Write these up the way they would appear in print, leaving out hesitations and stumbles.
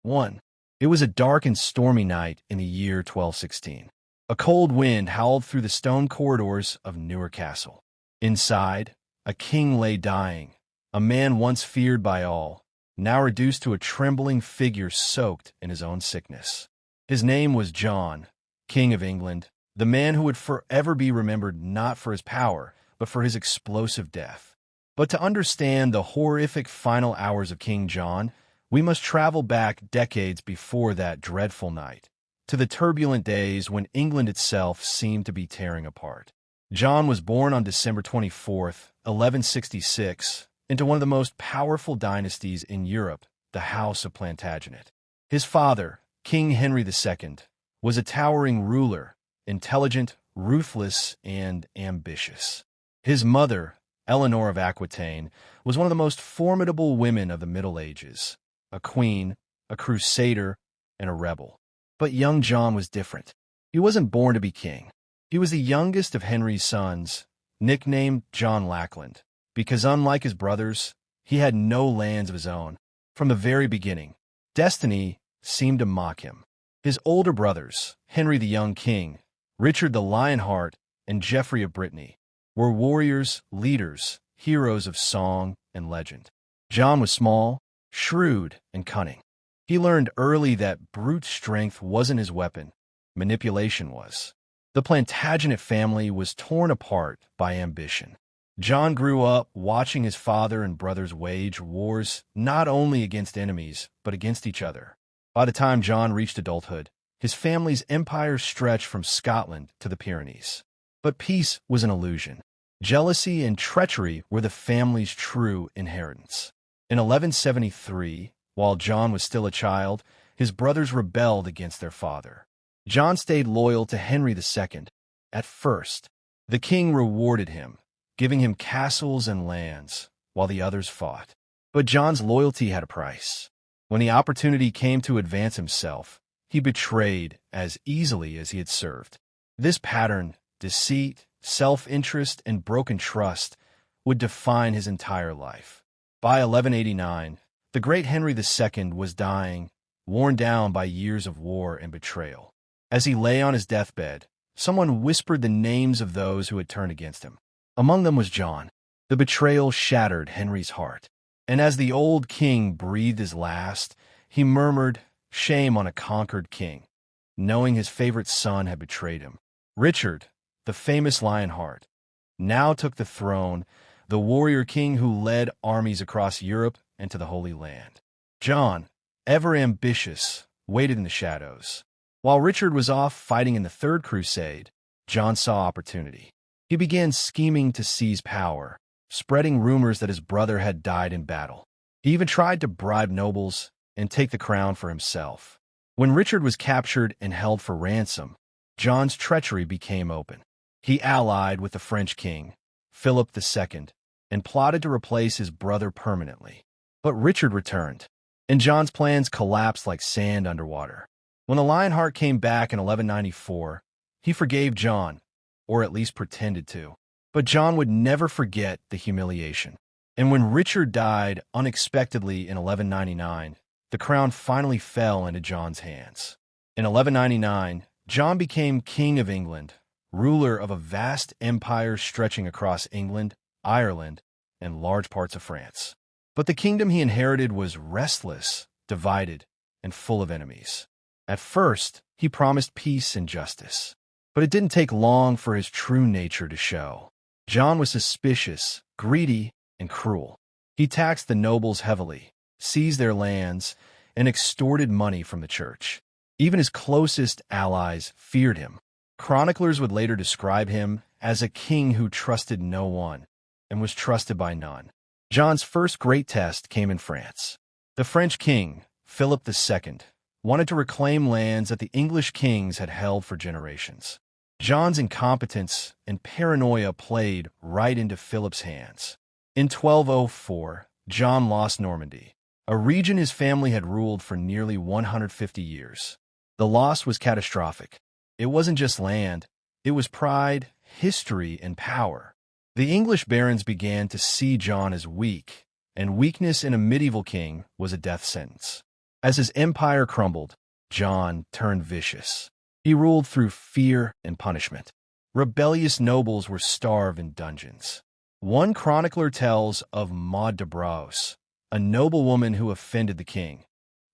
1. It was a dark and stormy night in the year 1216. A cold wind howled through the stone corridors of Newark Castle. Inside, a king lay dying, a man once feared by all, now reduced to a trembling figure soaked in his own sickness. His name was John, King of England, the man who would forever be remembered not for his power, but for his explosive death. But to understand the horrific final hours of King John, we must travel back decades before that dreadful night, to the turbulent days when England itself seemed to be tearing apart. John was born on December 24th, 1166, into one of the most powerful dynasties in Europe, the House of Plantagenet. His father, King Henry II, was a towering ruler, intelligent, ruthless, and ambitious. His mother, Eleanor of Aquitaine, was one of the most formidable women of the Middle Ages, a queen, a crusader, and a rebel. But young John was different. He wasn't born to be king. He was the youngest of Henry's sons, nicknamed John Lackland, because unlike his brothers, he had no lands of his own. From the very beginning, destiny seemed to mock him. His older brothers, Henry the Young King, Richard the Lionheart, and Geoffrey of Brittany, were warriors, leaders, heroes of song and legend. John was small, shrewd, and cunning. He learned early that brute strength wasn't his weapon, manipulation was. The Plantagenet family was torn apart by ambition. John grew up watching his father and brothers wage wars not only against enemies, but against each other. By the time John reached adulthood, his family's empire stretched from Scotland to the Pyrenees. But peace was an illusion. Jealousy and treachery were the family's true inheritance. In 1173, while John was still a child, his brothers rebelled against their father. John stayed loyal to Henry II. At first, the king rewarded him, giving him castles and lands, while the others fought. But John's loyalty had a price. When the opportunity came to advance himself, he betrayed as easily as he had served. This pattern, deceit, self-interest, and broken trust, would define his entire life. By 1189, the great Henry II was dying, worn down by years of war and betrayal. As he lay on his deathbed, someone whispered the names of those who had turned against him. Among them was John. The betrayal shattered Henry's heart. And as the old king breathed his last, he murmured, "Shame on a conquered king," knowing his favorite son had betrayed him. Richard, the famous Lionheart, now took the throne, the warrior king who led armies across Europe and to the Holy Land. John, ever ambitious, waited in the shadows. While Richard was off fighting in the Third Crusade, John saw opportunity. He began scheming to seize power, spreading rumors that his brother had died in battle. He even tried to bribe nobles and take the crown for himself. When Richard was captured and held for ransom, John's treachery became open. He allied with the French king, Philip II, and plotted to replace his brother permanently. But Richard returned, and John's plans collapsed like sand underwater. When the Lionheart came back in 1194, he forgave John, or at least pretended to. But John would never forget the humiliation. And when Richard died unexpectedly in 1199, the crown finally fell into John's hands. In 1199, John became King of England, ruler of a vast empire stretching across England, Ireland, and large parts of France. But the kingdom he inherited was restless, divided, and full of enemies. At first, he promised peace and justice. But it didn't take long for his true nature to show. John was suspicious, greedy, and cruel. He taxed the nobles heavily, seized their lands, and extorted money from the church. Even his closest allies feared him. Chroniclers would later describe him as a king who trusted no one and was trusted by none. John's first great test came in France. The French king, Philip II, wanted to reclaim lands that the English kings had held for generations. John's incompetence and paranoia played right into Philip's hands. In 1204, John lost Normandy, a region his family had ruled for nearly 150 years. The loss was catastrophic. It wasn't just land, it was pride, history, and power. The English barons began to see John as weak, and weakness in a medieval king was a death sentence. As his empire crumbled, John turned vicious. He ruled through fear and punishment. Rebellious nobles were starved in dungeons. One chronicler tells of Maud de Braos, a noblewoman who offended the king.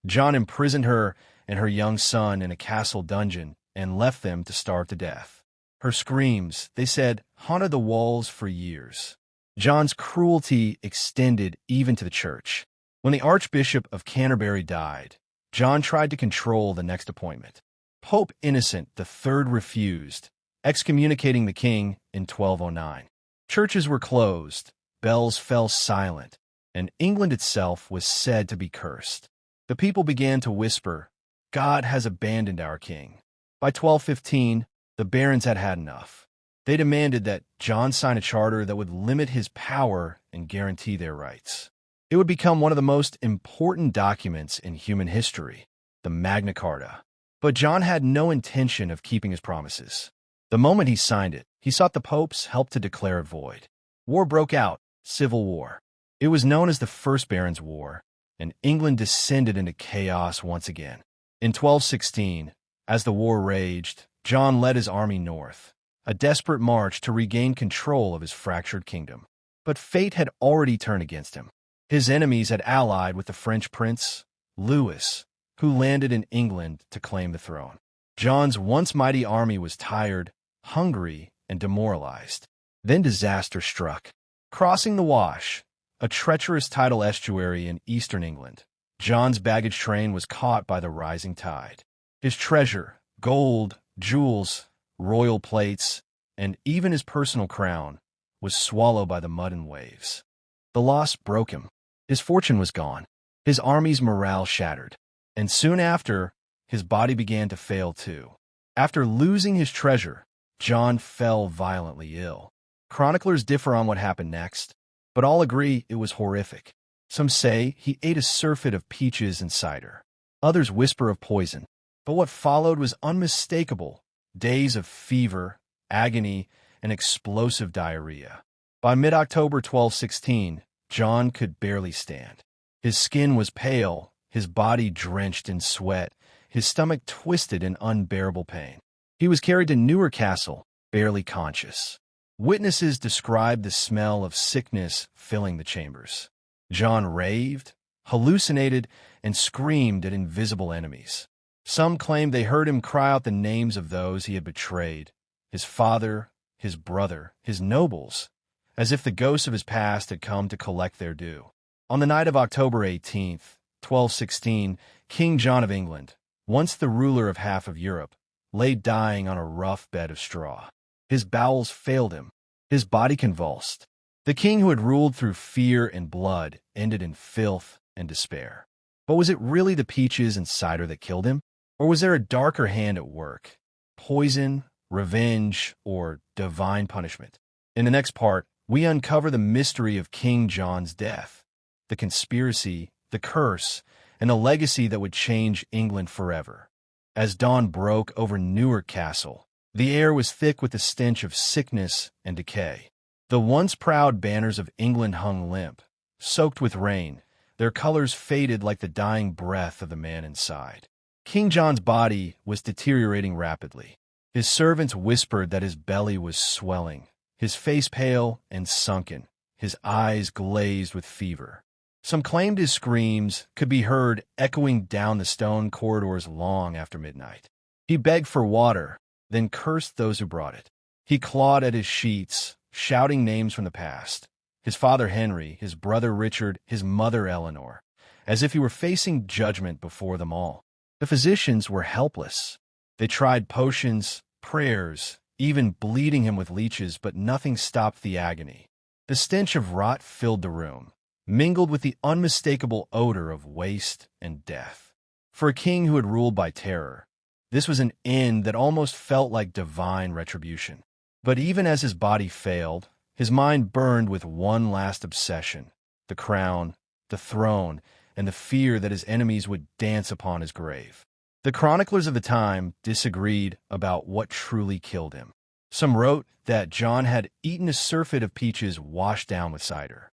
John imprisoned her and her young son in a castle dungeon and left them to starve to death. Her screams, they said, haunted the walls for years. John's cruelty extended even to the church. When the Archbishop of Canterbury died, John tried to control the next appointment. Pope Innocent III refused, excommunicating the king in 1209. Churches were closed, bells fell silent, and England itself was said to be cursed. The people began to whisper, "God has abandoned our king." By 1215, the barons had had enough. They demanded that John sign a charter that would limit his power and guarantee their rights. It would become one of the most important documents in human history, the Magna Carta. But John had no intention of keeping his promises. The moment he signed it, he sought the Pope's help to declare it void. War broke out, civil war. It was known as the First Barons' War, and England descended into chaos once again. In 1216, as the war raged, John led his army north, a desperate march to regain control of his fractured kingdom. But fate had already turned against him. His enemies had allied with the French prince, Louis, who landed in England to claim the throne. John's once mighty army was tired, hungry, and demoralized. Then disaster struck. Crossing the Wash, a treacherous tidal estuary in eastern England, John's baggage train was caught by the rising tide. His treasure, gold, jewels, royal plates, and even his personal crown, was swallowed by the mud and waves. The loss broke him. His fortune was gone, his army's morale shattered, and soon after, his body began to fail too. After losing his treasure, John fell violently ill. Chroniclers differ on what happened next, but all agree it was horrific. Some say he ate a surfeit of peaches and cider. Others whisper of poison. But what followed was unmistakable: days of fever, agony, and explosive diarrhea. By mid-October 1216, John could barely stand. His skin was pale, his body drenched in sweat, his stomach twisted in unbearable pain. He was carried to Newark Castle, barely conscious. Witnesses described the smell of sickness filling the chambers. John raved, hallucinated, and screamed at invisible enemies. Some claimed they heard him cry out the names of those he had betrayed, his father, his brother, his nobles, as if the ghosts of his past had come to collect their due. On the night of October 18th, 1216, King John of England, once the ruler of half of Europe, lay dying on a rough bed of straw. His bowels failed him. His body convulsed. The king who had ruled through fear and blood ended in filth and despair. But was it really the peaches and cider that killed him? Or was there a darker hand at work? Poison, revenge, or divine punishment? In the next part, we uncover the mystery of King John's death, the conspiracy, the curse, and the legacy that would change England forever. As dawn broke over Newark Castle, the air was thick with the stench of sickness and decay. The once proud banners of England hung limp, soaked with rain, their colors faded like the dying breath of the man inside. King John's body was deteriorating rapidly. His servants whispered that his belly was swelling, his face pale and sunken, his eyes glazed with fever. Some claimed his screams could be heard echoing down the stone corridors long after midnight. He begged for water, then cursed those who brought it. He clawed at his sheets, shouting names from the past: his father Henry, his brother Richard, his mother Eleanor, as if he were facing judgment before them all. The physicians were helpless. They tried potions, prayers, even bleeding him with leeches, but nothing stopped the agony. The stench of rot filled the room, mingled with the unmistakable odor of waste and death. For a king who had ruled by terror, this was an end that almost felt like divine retribution. But even as his body failed, his mind burned with one last obsession: the crown, the throne, and the fear that his enemies would dance upon his grave. The chroniclers of the time disagreed about what truly killed him. Some wrote that John had eaten a surfeit of peaches washed down with cider.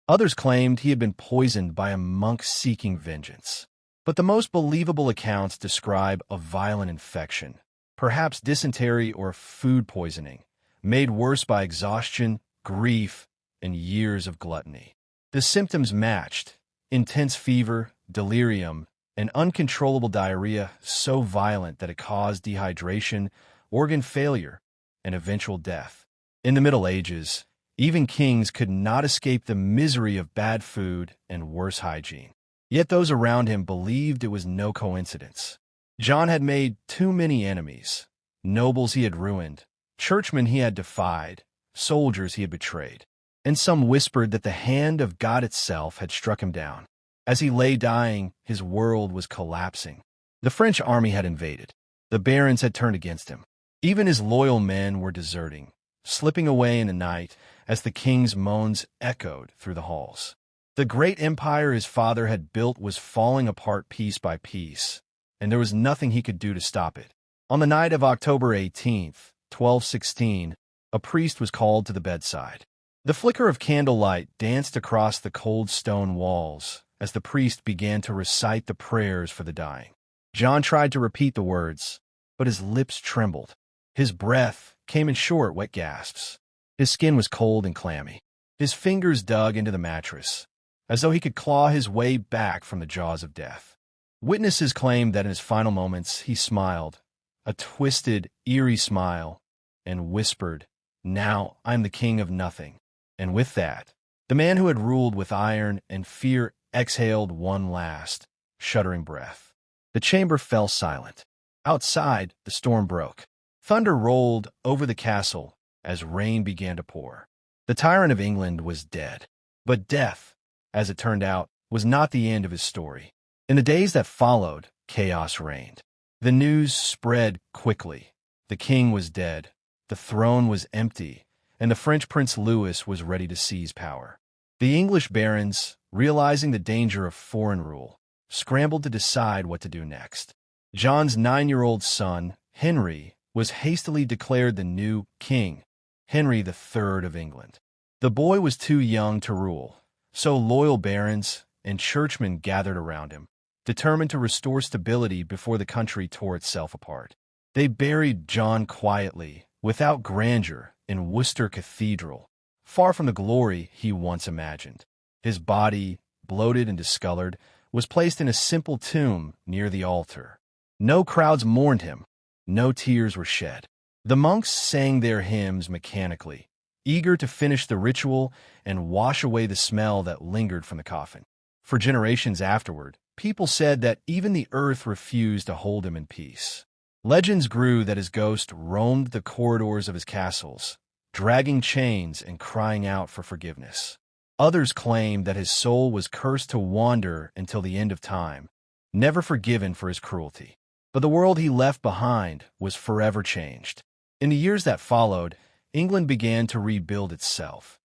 Others claimed he had been poisoned by a monk seeking vengeance. But the most believable accounts describe a violent infection, perhaps dysentery or food poisoning, made worse by exhaustion, grief, and years of gluttony. The symptoms matched: intense fever, delirium, and uncontrollable diarrhea so violent that it caused dehydration, organ failure, and eventual death. In the Middle Ages, even kings could not escape the misery of bad food and worse hygiene. Yet those around him believed it was no coincidence. John had made too many enemies: nobles he had ruined, churchmen he had defied, soldiers he had betrayed. And some whispered that the hand of God itself had struck him down. As he lay dying, his world was collapsing. The French army had invaded. The barons had turned against him. Even his loyal men were deserting, slipping away in the night as the king's moans echoed through the halls. The great empire his father had built was falling apart piece by piece, and there was nothing he could do to stop it. On the night of October 18th, 1216, a priest was called to the bedside. The flicker of candlelight danced across the cold stone walls as the priest began to recite the prayers for the dying. John tried to repeat the words, but his lips trembled. His breath came in short, wet gasps. His skin was cold and clammy. His fingers dug into the mattress, as though he could claw his way back from the jaws of death. Witnesses claimed that in his final moments he smiled, a twisted, eerie smile, and whispered, "Now I'm the king of nothing." And with that, the man who had ruled with iron and fear exhaled one last, shuddering breath. The chamber fell silent. Outside, the storm broke. Thunder rolled over the castle as rain began to pour. The tyrant of England was dead. But death, as it turned out, was not the end of his story. In the days that followed, chaos reigned. The news spread quickly. The king was dead, the throne was empty, and the French Prince Louis was ready to seize power. The English barons, realizing the danger of foreign rule, scrambled to decide what to do next. John's 9-year-old son, Henry, was hastily declared the new king, Henry III of England. The boy was too young to rule, so loyal barons and churchmen gathered around him, determined to restore stability before the country tore itself apart. They buried John quietly, without grandeur, in Worcester Cathedral, far from the glory he once imagined. His body, bloated and discolored, was placed in a simple tomb near the altar. No crowds mourned him. No tears were shed. The monks sang their hymns mechanically, eager to finish the ritual and wash away the smell that lingered from the coffin. For generations afterward, people said that even the earth refused to hold him in peace. Legends grew that his ghost roamed the corridors of his castles, dragging chains and crying out for forgiveness. Others claimed that his soul was cursed to wander until the end of time, never forgiven for his cruelty. But the world he left behind was forever changed. In the years that followed, England began to rebuild itself,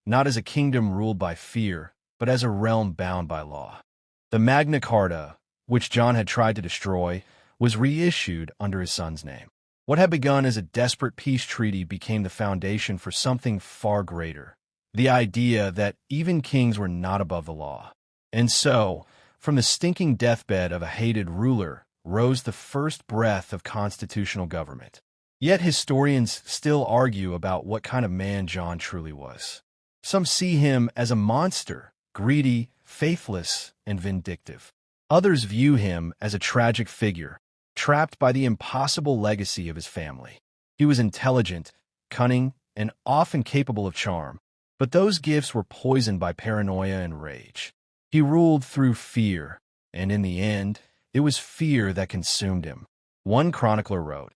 not as a kingdom ruled by fear, but as a realm bound by law. The Magna Carta, which John had tried to destroy, was reissued under his son's name. What had begun as a desperate peace treaty became the foundation for something far greater: the idea that even kings were not above the law. And so, from the stinking deathbed of a hated ruler, rose the first breath of constitutional government. Yet historians still argue about what kind of man John truly was. Some see him as a monster, greedy, faithless, and vindictive. Others view him as a tragic figure, trapped by the impossible legacy of his family. He was intelligent, cunning, and often capable of charm, but those gifts were poisoned by paranoia and rage. He ruled through fear, and in the end, it was fear that consumed him. One chronicler wrote,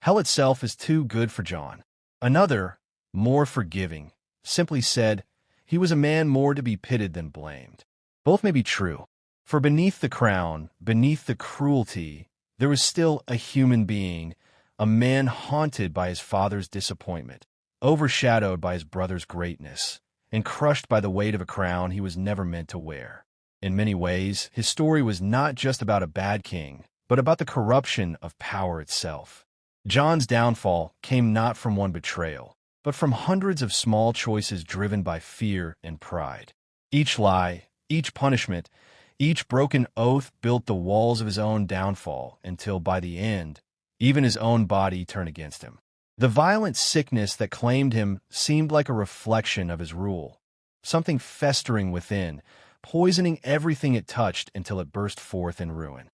"Hell itself is too good for John." Another, more forgiving, simply said, "He was a man more to be pitied than blamed." Both may be true, for beneath the crown, beneath the cruelty, there was still a human being, a man haunted by his father's disappointment, overshadowed by his brother's greatness, and crushed by the weight of a crown he was never meant to wear. In many ways, his story was not just about a bad king, but about the corruption of power itself. John's downfall came not from one betrayal, but from hundreds of small choices driven by fear and pride. Each lie, each punishment, Each broken oath built the walls of his own downfall until, by the end, even his own body turned against him. The violent sickness that claimed him seemed like a reflection of his rule, something festering within, poisoning everything it touched until it burst forth in ruin.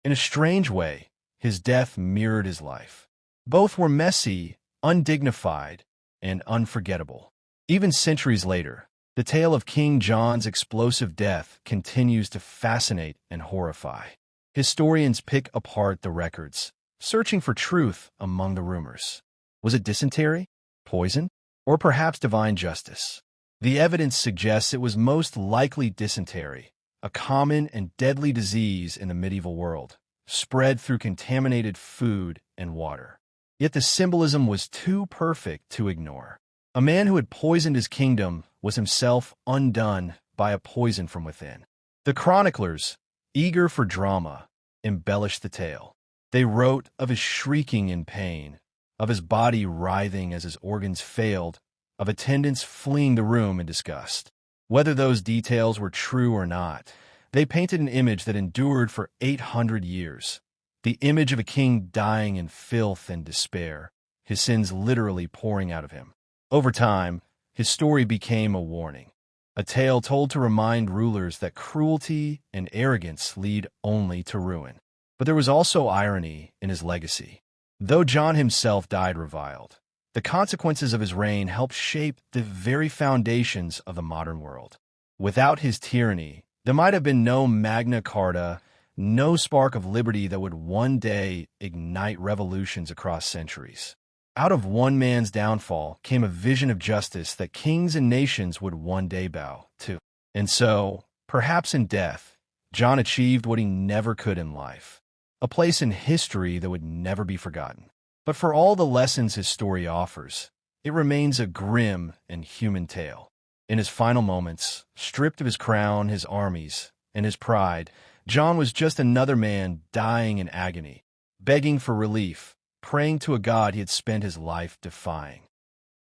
In a strange way, his death mirrored his life. Both were messy, undignified, and unforgettable. Even centuries later, the tale of King John's explosive death continues to fascinate and horrify. Historians pick apart the records, searching for truth among the rumors. Was it dysentery, poison, or perhaps divine justice? The evidence suggests it was most likely dysentery, a common and deadly disease in the medieval world, spread through contaminated food and water. Yet the symbolism was too perfect to ignore. A man who had poisoned his kingdom was himself undone by a poison from within. The chroniclers, eager for drama, embellished the tale. They wrote of his shrieking in pain, of his body writhing as his organs failed, of attendants fleeing the room in disgust. Whether those details were true or not, they painted an image that endured for 800 years. The image of a king dying in filth and despair, his sins literally pouring out of him. Over time, his story became a warning, a tale told to remind rulers that cruelty and arrogance lead only to ruin. But there was also irony in his legacy. Though John himself died reviled, the consequences of his reign helped shape the very foundations of the modern world. Without his tyranny, there might have been no Magna Carta, no spark of liberty that would one day ignite revolutions across centuries. Out of one man's downfall came a vision of justice that kings and nations would one day bow to. And so, perhaps in death, John achieved what he never could in life, a place in history that would never be forgotten. But for all the lessons his story offers, it remains a grim and human tale. In his final moments, stripped of his crown, his armies, and his pride, John was just another man dying in agony, begging for relief, praying to a God he had spent his life defying.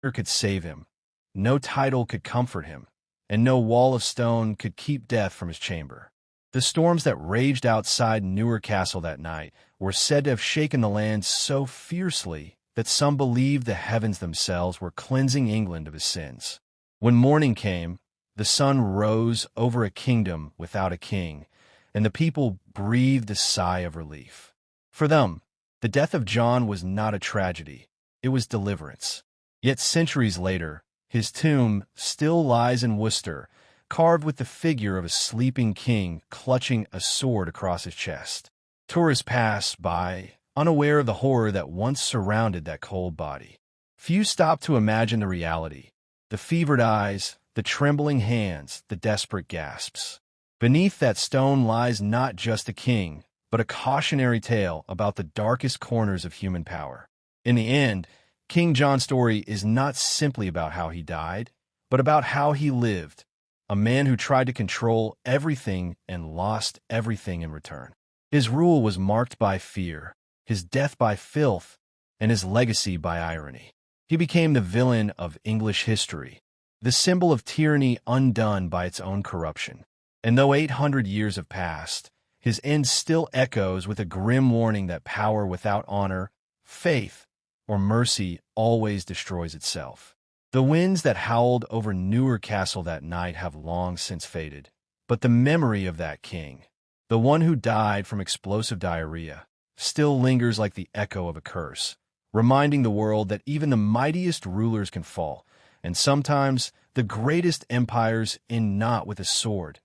No could save him, no title could comfort him, and no wall of stone could keep death from his chamber. The storms that raged outside Newark Castle that night were said to have shaken the land so fiercely that some believed the heavens themselves were cleansing England of his sins. When morning came, the sun rose over a kingdom without a king, and the people breathed a sigh of relief. For them, the death of John was not a tragedy, it was deliverance. Yet centuries later, his tomb still lies in Worcester, carved with the figure of a sleeping king clutching a sword across his chest. Tourists pass by, unaware of the horror that once surrounded that cold body. Few stop to imagine the reality: the fevered eyes, the trembling hands, the desperate gasps. Beneath that stone lies not just a king, but a cautionary tale about the darkest corners of human power. In the end, King John's story is not simply about how he died, but about how he lived, a man who tried to control everything and lost everything in return. His rule was marked by fear, his death by filth, and his legacy by irony. He became the villain of English history, the symbol of tyranny undone by its own corruption. And though 800 years have passed, his end still echoes with a grim warning that power without honor, faith, or mercy always destroys itself. The winds that howled over Newark Castle that night have long since faded, but the memory of that king, the one who died from explosive diarrhea, still lingers like the echo of a curse, reminding the world that even the mightiest rulers can fall, and sometimes the greatest empires end not with a sword,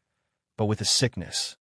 but with a sickness,